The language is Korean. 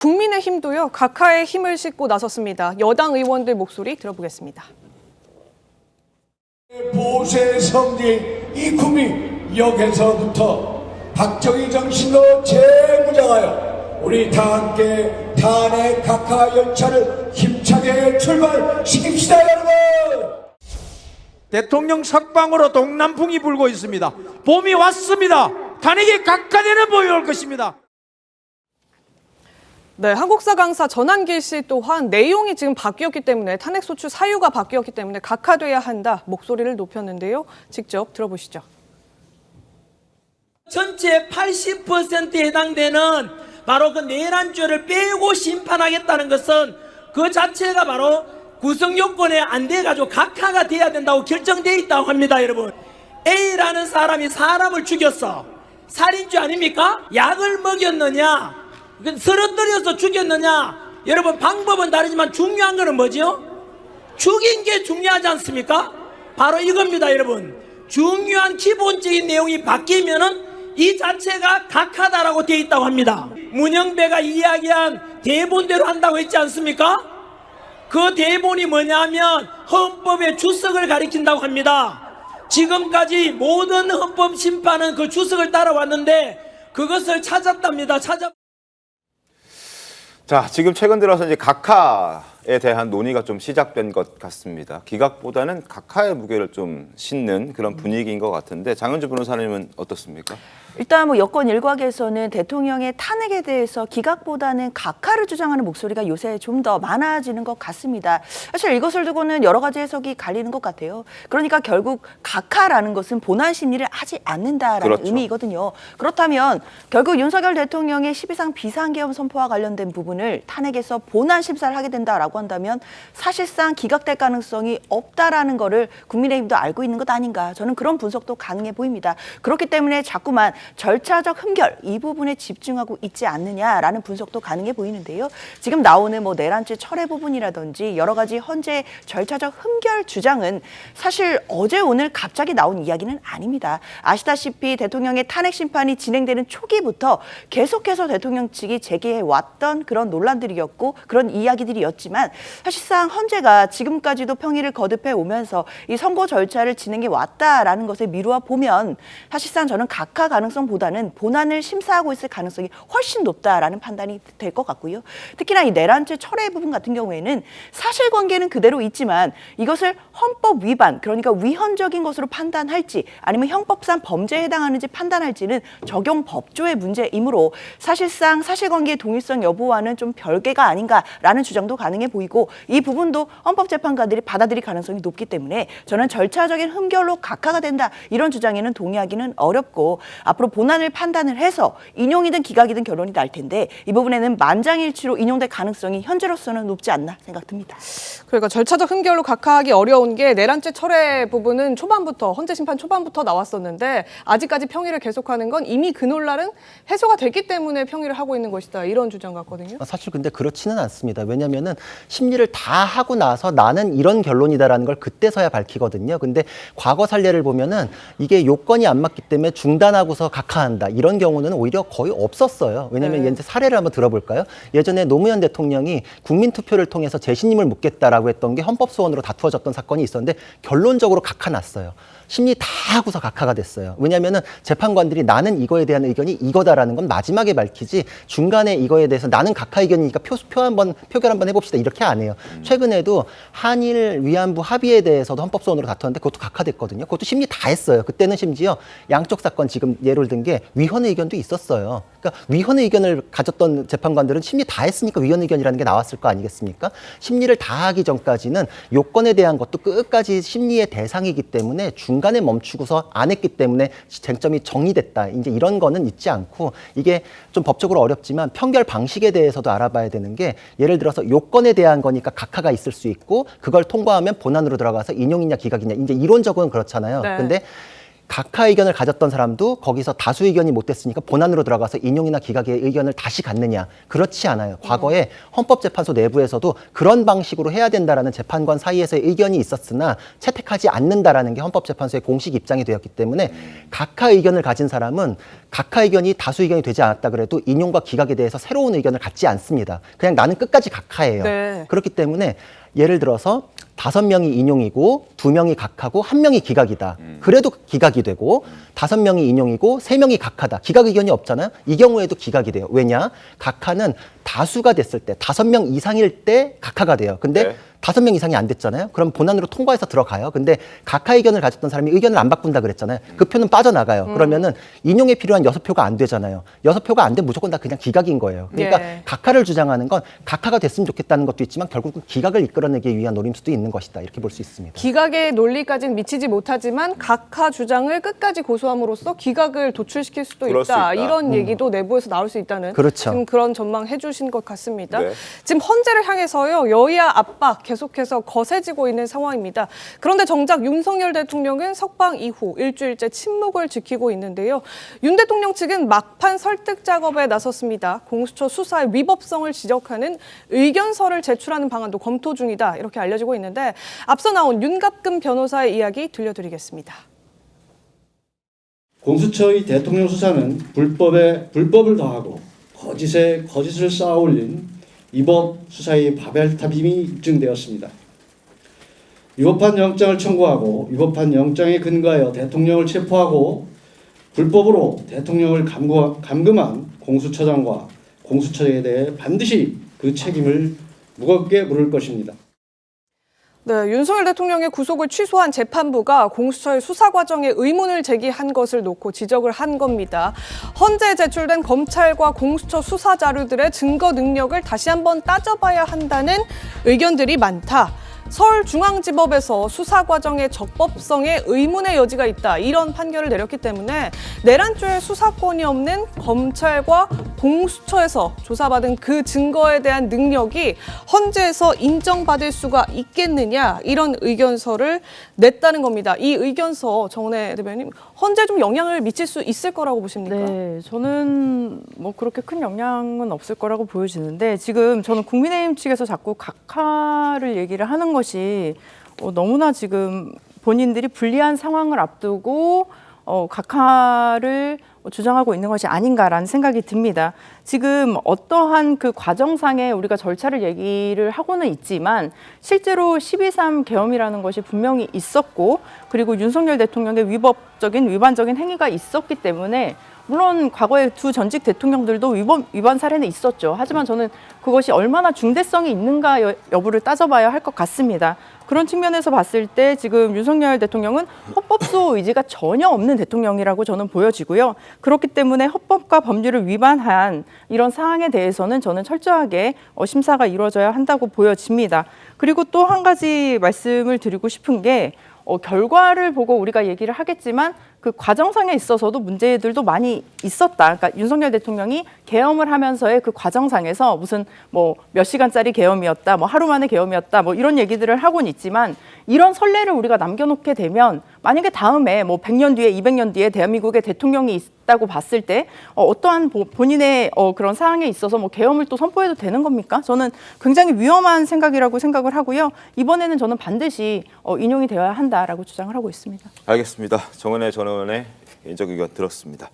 국민의힘도요, 각하의 힘을 싣고 나섰습니다. 여당 의원들 목소리 들어보겠습니다. 보수의 성지 이쿠미 역에서부터 박정희 정신으로 재무장하여 우리 다 함께 탄핵 각하 열차를 힘차게 출발시킵시다, 여러분! 대통령 석방으로 동남풍이 불고 있습니다. 봄이 왔습니다. 탄핵이 각하되는 봄이 올 것입니다. 네, 한국사 강사 전한길 씨 또한 내용이 지금 바뀌었기 때문에 탄핵 소추 사유가 바뀌었기 때문에 각하돼야 한다 목소리를 높였는데요. 직접 들어보시죠. 전체 80%에 해당되는 바로 그 내란죄를 빼고 심판하겠다는 것은 그 자체가 바로 구성 요건에 안 돼가지고 각하가 돼야 된다고 결정돼 있다고 합니다, 여러분. A라는 사람이 사람을 죽였어. 살인죄 아닙니까? 약을 먹였느냐? 쓰러뜨려서 죽였느냐? 여러분, 방법은 다르지만 중요한 거는 뭐죠? 죽인 게 중요하지 않습니까? 바로 이겁니다, 여러분. 중요한 기본적인 내용이 바뀌면은 이 자체가 각하다라고 되어 있다고 합니다. 문영배가 이야기한 대본대로 한다고 했지 않습니까? 그 대본이 뭐냐면 헌법의 주석을 가리킨다고 합니다. 지금까지 모든 헌법 심판은 그 주석을 따라왔는데 그것을 찾았답니다. 자, 지금 최근 들어서 이제 각하에 대한 논의가 좀 시작된 것 같습니다. 기각보다는 각하의 무게를 좀 싣는 그런 분위기인 것 같은데 장은주 변호사님은 어떻습니까? 일단 뭐 여권 일각에서는 대통령의 탄핵에 대해서 기각보다는 각하를 주장하는 목소리가 요새 좀 더 많아지는 것 같습니다. 사실 이것을 두고는 여러 가지 해석이 갈리는 것 같아요. 그러니까 결국 각하라는 것은 본안 심리를 하지 않는다라는 그렇죠. 의미이거든요. 그렇다면 결국 윤석열 대통령의 12상 비상계엄 선포와 관련된 부분을 탄핵에서 본안 심사를 하게 된다라고 한다면 사실상 기각될 가능성이 없다라는 거를 국민의힘도 알고 있는 것 아닌가. 저는 그런 분석도 가능해 보입니다. 그렇기 때문에 자꾸만 절차적 흠결 이 부분에 집중하고 있지 않느냐라는 분석도 가능해 보이는데요. 지금 나오는 뭐 내란죄 철회 부분이라든지 여러 가지 헌재 절차적 흠결 주장은 사실 어제 오늘 갑자기 나온 이야기는 아닙니다. 아시다시피 대통령의 탄핵 심판이 진행되는 초기부터 계속해서 대통령 측이 제기해 왔던 그런 논란들이었고 그런 이야기들이었지만 사실상 헌재가 지금까지도 평일을 거듭해 오면서 이 선고 절차를 진행해 왔다라는 것을 미루어 보면 사실상 저는 각하 가능성보다는 본안을 심사하고 있을 가능성이 훨씬 높다라는 판단이 될 것 같고요. 특히나 이 내란죄 철회 부분 같은 경우에는 사실관계는 그대로 있지만 이것을 헌법 위반, 그러니까 위헌적인 것으로 판단할지 아니면 형법상 범죄에 해당하는지 판단할지는 적용 법조의 문제이므로 사실상 사실관계의 동일성 여부와는 좀 별개가 아닌가라는 주장도 가능해 보이고 이 부분도 헌법재판관들이 받아들일 가능성이 높기 때문에 저는 절차적인 흠결로 각하가 된다 이런 주장에는 동의하기는 어렵고 앞으로 본안을 판단을 해서 인용이든 기각이든 결론이 날 텐데 이 부분에는 만장일치로 인용될 가능성이 현재로서는 높지 않나 생각됩니다. 그러니까 절차적 흠결로 각하하기 어려운 게 내란죄 철회 부분은 초반부터 헌재 심판 초반부터 나왔었는데 아직까지 평일을 계속하는 건 이미 그 논란은 해소가 됐기 때문에 평일을 하고 있는 것이다 이런 주장 같거든요. 사실 근데 그렇지는 않습니다. 왜냐하면은 심리를 다 하고 나서 나는 이런 결론이다라는 걸 그때서야 밝히거든요. 근데 과거 판례를 보면은 이게 요건이 안 맞기 때문에 중단하고서 각하한다 이런 경우는 오히려 거의 없었어요. 왜냐하면 이제 사례를 한번 들어볼까요? 예전에 노무현 대통령이 국민투표를 통해서 재신임을 묻겠다라고 했던 게 헌법소원으로 다투어졌던 사건이 있었는데 결론적으로 각하났어요. 심리 다 하고서 각하가 됐어요. 왜냐하면은 재판관들이 나는 이거에 대한 의견이 이거다라는 건 마지막에 밝히지 중간에 이거에 대해서 나는 각하 의견이니까 표결 한번 해봅시다 이렇게 안 해요. 최근에도 한일 위안부 합의에 대해서도 헌법소원으로 다투었는데 그것도 각하됐거든요. 그것도 심리 다 했어요. 그때는 심지어 양쪽 사건 지금 예를 든 게 위헌의 의견도 있었어요. 그러니까 위헌의 의견을 가졌던 재판관들은 심리 다 했으니까 위헌 의견이라는 게 나왔을 거 아니겠습니까? 심리를 다 하기 전까지는 요건에 대한 것도 끝까지 심리의 대상이기 때문에 중간에 멈추고서 안 했기 때문에 쟁점이 정리됐다. 이제 이런 거는 있지 않고 이게 좀 법적으로 어렵지만 평결 방식에 대해서도 알아봐야 되는 게 예를 들어서 요건에 대한 거니까 각하가 있을 수 있고 그걸 통과하면 본안으로 들어가서 인용이냐 기각이냐 이제 이론적으로는 그렇잖아요. 네. 근데 각하 의견을 가졌던 사람도 거기서 다수 의견이 못 됐으니까 본안으로 들어가서 인용이나 기각의 의견을 다시 갖느냐? 그렇지 않아요. 과거에 헌법재판소 내부에서도 그런 방식으로 해야 된다라는 재판관 사이에서의 의견이 있었으나 채택하지 않는다라는 게 헌법재판소의 공식 입장이 되었기 때문에 각하 의견을 가진 사람은 각하 의견이 다수 의견이 되지 않았다 그래도 인용과 기각에 대해서 새로운 의견을 갖지 않습니다. 그냥 나는 끝까지 각하예요. 네. 그렇기 때문에 예를 들어서 5명이 인용이고 2명이 각하고 1명이 기각이다. 그래도 기각이 되고 5명이 인용이고 3명이 각하다. 기각 의견이 없잖아요. 이 경우에도 기각이 돼요. 왜냐? 각하는 다수가 됐을 때 5명 이상일 때 각하가 돼요. 근데 네. 5명 이상이 안 됐잖아요. 그럼 본안으로 통과해서 들어가요. 근데 각하 의견을 가졌던 사람이 의견을 안 바꾼다 그랬잖아요. 그 표는 빠져나가요. 그러면은 인용에 필요한 6표가 안 되잖아요. 6표가 안 되면 무조건 다 그냥 기각인 거예요. 그러니까 예. 각하를 주장하는 건 각하가 됐으면 좋겠다는 것도 있지만 결국은 기각을 이끌어내기 위한 노림수도 있는 것이다. 이렇게 볼 수 있습니다. 기각의 논리까지는 미치지 못하지만 각하 주장을 끝까지 고수함으로써 기각을 도출시킬 수도 그럴 수 있다. 있다. 이런 얘기도 내부에서 나올 수 있다는 그렇죠. 지금 그런 전망해 주신 것 같습니다. 네. 지금 헌재를 향해서요. 여야 압박 계속해서 거세지고 있는 상황입니다. 그런데 정작 윤석열 대통령은 석방 이후 일주일째 침묵을 지키고 있는데요. 윤 대통령 측은 막판 설득 작업에 나섰습니다. 공수처 수사의 위법성을 지적하는 의견서를 제출하는 방안도 검토 중이다. 이렇게 알려지고 있는데 앞서 나온 윤갑근 변호사의 이야기 들려드리겠습니다. 공수처의 대통령 수사는 불법에 불법을 더하고 거짓에 거짓을 쌓아올린 위법 수사의 바벨탑임이 입증되었습니다. 위법한 영장을 청구하고 위법한 영장에 근거하여 대통령을 체포하고 불법으로 대통령을 감금한 공수처장과 공수처에 대해 반드시 그 책임을 무겁게 물을 것입니다. 네, 윤석열 대통령의 구속을 취소한 재판부가 공수처의 수사 과정에 의문을 제기한 것을 놓고 지적을 한 겁니다. 헌재에 제출된 검찰과 공수처 수사 자료들의 증거 능력을 다시 한번 따져봐야 한다는 의견들이 많다. 서울중앙지법에서 수사 과정의 적법성에 의문의 여지가 있다. 이런 판결을 내렸기 때문에 내란죄의 수사권이 없는 검찰과 공수처에서 조사받은 그 증거에 대한 능력이 헌재에서 인정받을 수가 있겠느냐. 이런 의견서를 냈다는 겁니다. 이 의견서 정은혜 대변인 헌재에 좀 영향을 미칠 수 있을 거라고 보십니까? 네, 저는 뭐 그렇게 큰 영향은 없을 거라고 보여지는데 지금 저는 국민의힘 측에서 자꾸 각하를 얘기를 하는 것이 너무나 지금 본인들이 불리한 상황을 앞두고 각하를 주장하고 있는 것이 아닌가라는 생각이 듭니다. 지금 어떠한 그 과정상에 우리가 절차를 얘기를 하고는 있지만 실제로 12.3 계엄이라는 것이 분명히 있었고 그리고 윤석열 대통령의 위반적인 행위가 있었기 때문에 물론 과거에 두 전직 대통령들도 위반 사례는 있었죠. 하지만 저는 그것이 얼마나 중대성이 있는가 여부를 따져봐야 할 것 같습니다. 그런 측면에서 봤을 때 지금 윤석열 대통령은 헌법소 의지가 전혀 없는 대통령이라고 저는 보여지고요. 그렇기 때문에 헌법과 법률을 위반한 이런 사항에 대해서는 저는 철저하게 심사가 이루어져야 한다고 보여집니다. 그리고 또 한 가지 말씀을 드리고 싶은 게 결과를 보고 우리가 얘기를 하겠지만 그 과정상에 있어서도 문제들도 많이 있었다. 그러니까 윤석열 대통령이 계엄을 하면서의 그 과정상에서 무슨 뭐 몇 시간짜리 계엄이었다, 뭐 하루 만에 계엄이었다, 뭐 이런 얘기들을 하고는 있지만 이런 선례를 우리가 남겨놓게 되면 만약에 다음에 뭐 100년 뒤에, 200년 뒤에 대한민국의 대통령이 있다고 봤을 때 어떠한 본인의 그런 사항에 있어서 뭐 계엄을 또 선포해도 되는 겁니까? 저는 굉장히 위험한 생각이라고 생각을 하고요. 이번에는 저는 반드시 인용이 되어야 한다라고 주장을 하고 있습니다. 알겠습니다. 정은혜 전원의 개인적 의견 들었습니다.